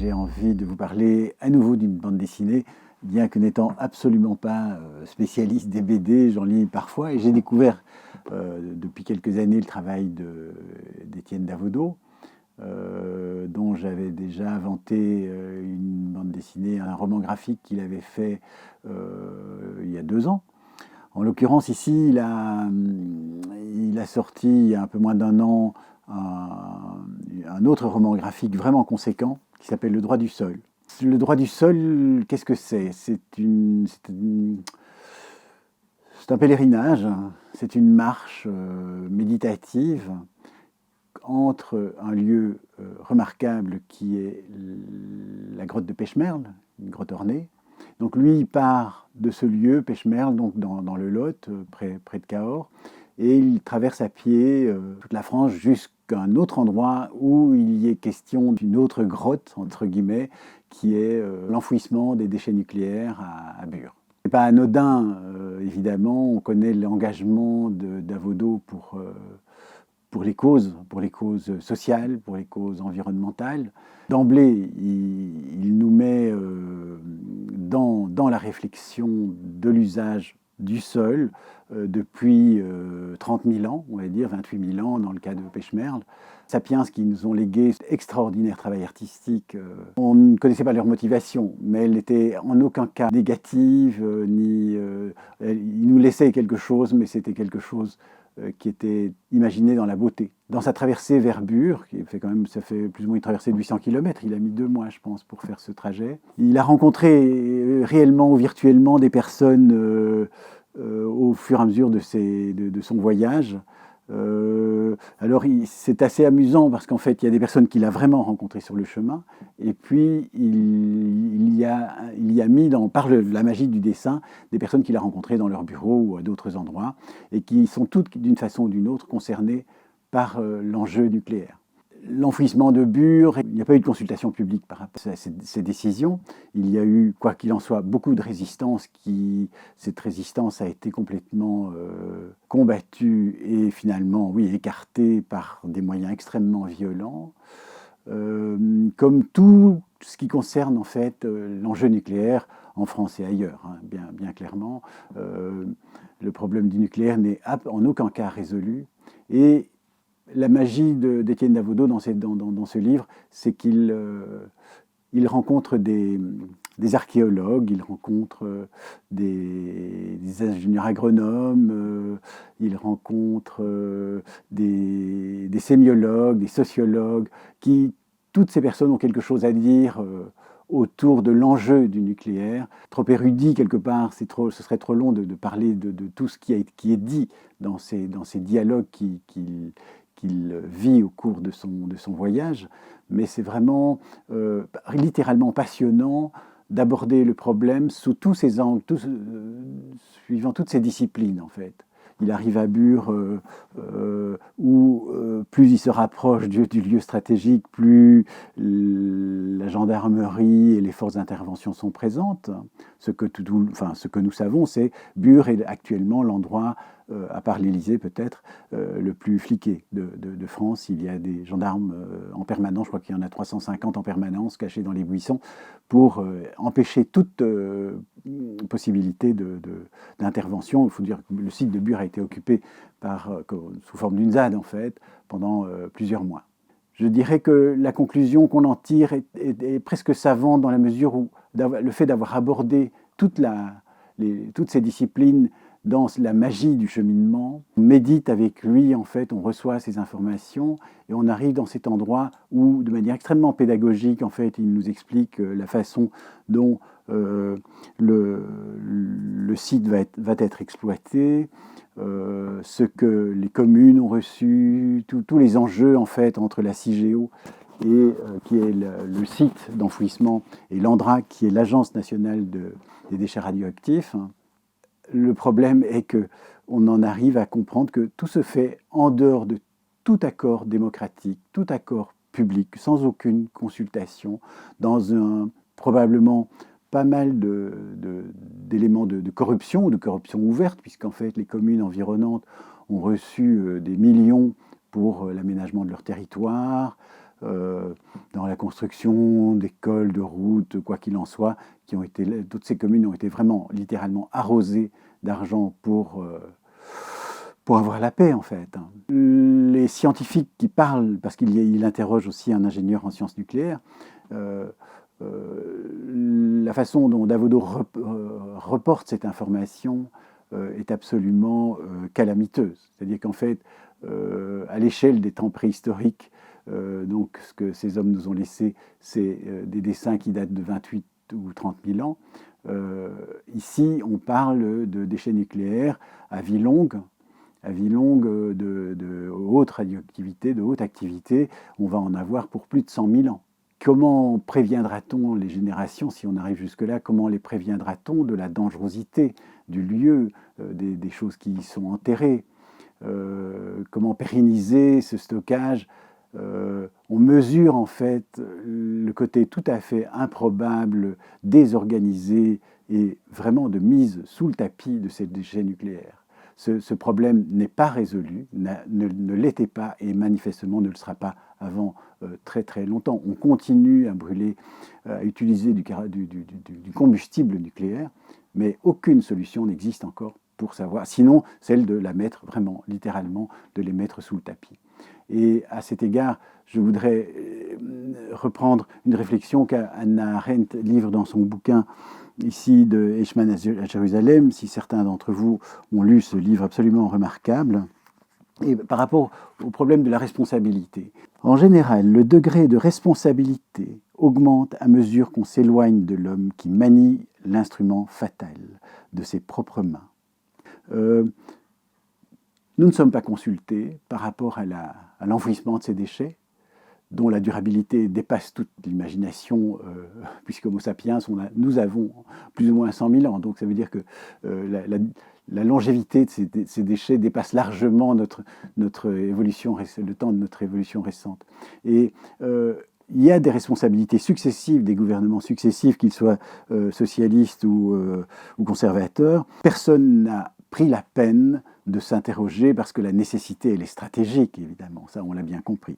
J'ai envie de vous parler à nouveau d'une bande dessinée, bien que n'étant absolument pas spécialiste des BD, j'en lis parfois, et j'ai découvert depuis quelques années le travail d'Étienne Davodo, dont j'avais déjà inventé une bande dessinée, un roman graphique qu'il avait fait il y a 2 ans. En l'occurrence, ici, il a sorti il y a un peu moins d'1 an un autre roman graphique vraiment conséquent qui s'appelle Le droit du sol. Le droit du sol, qu'est-ce que c'est? C'est un pèlerinage, c'est une marche méditative entre un lieu remarquable qui est la grotte de Pechmerle, une grotte ornée. Donc lui, il part de ce lieu, Pechmerle, donc dans le Lot, près de Cahors, et il traverse à pied toute la France jusqu'à un autre endroit où il y est question d'une autre grotte, entre guillemets, qui est l'enfouissement des déchets nucléaires à Bure. Ce n'est pas anodin, évidemment, on connaît l'engagement de Davodo pour les causes sociales, pour les causes environnementales. D'emblée, il nous met dans la réflexion de l'usage du sol depuis 30 000 ans, on va dire 28 000 ans dans le cas de Pechmerle. Sapiens qui nous ont légué extraordinaire travail artistique. On ne connaissait pas leur motivation, mais elle n'était en aucun cas négative, ils nous laissaient quelque chose, mais c'était quelque chose qui était imaginé dans la beauté. Dans sa traversée vers Bure, ça fait plus ou moins une traversée de 800 km, il a mis 2 mois, je pense, pour faire ce trajet. Il a rencontré réellement ou virtuellement des personnes au fur et à mesure de son voyage. Alors c'est assez amusant parce qu'en fait il y a des personnes qu'il a vraiment rencontrées sur le chemin, et puis il y a mis par la magie du dessin des personnes qu'il a rencontrées dans leur bureau ou à d'autres endroits, et qui sont toutes d'une façon ou d'une autre concernées par l'enjeu nucléaire. L'enfouissement de Bure, il n'y a pas eu de consultation publique par rapport à ces décisions. Il y a eu, quoi qu'il en soit, beaucoup de résistance. Cette résistance a été complètement combattue et finalement, oui, écartée par des moyens extrêmement violents. Comme tout ce qui concerne en fait l'enjeu nucléaire en France et ailleurs, hein, bien clairement. Le problème du nucléaire n'est en aucun cas résolu. Et la magie d'Étienne Davodo dans ce livre, c'est qu'il rencontre des archéologues, il rencontre des ingénieurs agronomes, il rencontre des sémiologues, des sociologues, toutes ces personnes ont quelque chose à dire autour de l'enjeu du nucléaire. Trop érudit quelque part, ce serait trop long de parler de tout ce qui est dit dans ces dialogues qu'il vit au cours de son voyage, mais c'est vraiment littéralement passionnant d'aborder le problème sous tous ses angles, suivant toutes ces disciplines en fait. Il arrive à Bure où plus il se rapproche du lieu stratégique, plus la gendarmerie et les forces d'intervention sont présentes. Ce que nous savons, c'est Bure est actuellement l'endroit, à part l'Élysée peut-être, le plus fliqué de France. Il y a des gendarmes en permanence, je crois qu'il y en a 350 en permanence, cachés dans les buissons, pour empêcher toute possibilité d'intervention. Il faut dire que le site de Bure a été occupé sous forme d'une ZAD en fait, pendant plusieurs mois. Je dirais que la conclusion qu'on en tire est presque savante dans la mesure où le fait d'avoir abordé toutes ces disciplines dans la magie du cheminement, on médite avec lui, en fait, on reçoit ces informations et on arrive dans cet endroit où, de manière extrêmement pédagogique, en fait, il nous explique la façon dont le site va être exploité, ce que les communes ont reçu, tous les enjeux, en fait, entre la CIGEO et qui est le site d'enfouissement, et l'ANDRAC, qui est l'Agence nationale des déchets radioactifs. Le problème est qu'on en arrive à comprendre que tout se fait en dehors de tout accord démocratique, tout accord public, sans aucune consultation, dans probablement pas mal d'éléments de corruption, ou de corruption ouverte, puisqu'en fait les communes environnantes ont reçu des millions pour l'aménagement de leur territoire. dans la construction d'écoles, de routes, quoi qu'il en soit, toutes ces communes ont été vraiment littéralement arrosées d'argent pour avoir la paix, en fait. Les scientifiques qui parlent, parce qu'il interroge aussi un ingénieur en sciences nucléaires, la façon dont Davodo reporte cette information est absolument calamiteuse. C'est-à-dire qu'en fait, à l'échelle des temps préhistoriques, donc ce que ces hommes nous ont laissé, c'est des dessins qui datent de 28 ou 30 000 ans. Ici, on parle de déchets nucléaires à vie longue, de haute radioactivité, de haute activité. On va en avoir pour plus de 100 000 ans. Comment préviendra-t-on les générations, si on arrive jusque-là, comment les préviendra-t-on de la dangerosité du lieu, des choses qui y sont enterrées, comment pérenniser ce stockage? On mesure en fait le côté tout à fait improbable, désorganisé et vraiment de mise sous le tapis de ces déchets nucléaires. Ce problème n'est pas résolu, ne l'était pas et manifestement ne le sera pas avant très très longtemps. On continue à brûler, à utiliser du combustible nucléaire, mais aucune solution n'existe encore pour savoir, sinon celle de la mettre vraiment, littéralement, de les mettre sous le tapis. Et à cet égard, je voudrais reprendre une réflexion qu'Hannah Arendt livre dans son bouquin ici de Eichmann à Jérusalem, si certains d'entre vous ont lu ce livre absolument remarquable, et par rapport au problème de la responsabilité. En général, le degré de responsabilité augmente à mesure qu'on s'éloigne de l'homme qui manie l'instrument fatal de ses propres mains. Nous ne sommes pas consultés par rapport à l'enfouissement de ces déchets, dont la durabilité dépasse toute l'imagination, puisque Homo sapiens, nous avons plus ou moins 100 000 ans. Donc ça veut dire que la longévité de ces déchets dépasse largement notre évolution, le temps de notre évolution récente. Et il y a des responsabilités successives des gouvernements successifs, qu'ils soient socialistes ou conservateurs. Personne n'a pris la peine de s'interroger parce que la nécessité, elle est stratégique, évidemment. Ça, on l'a bien compris.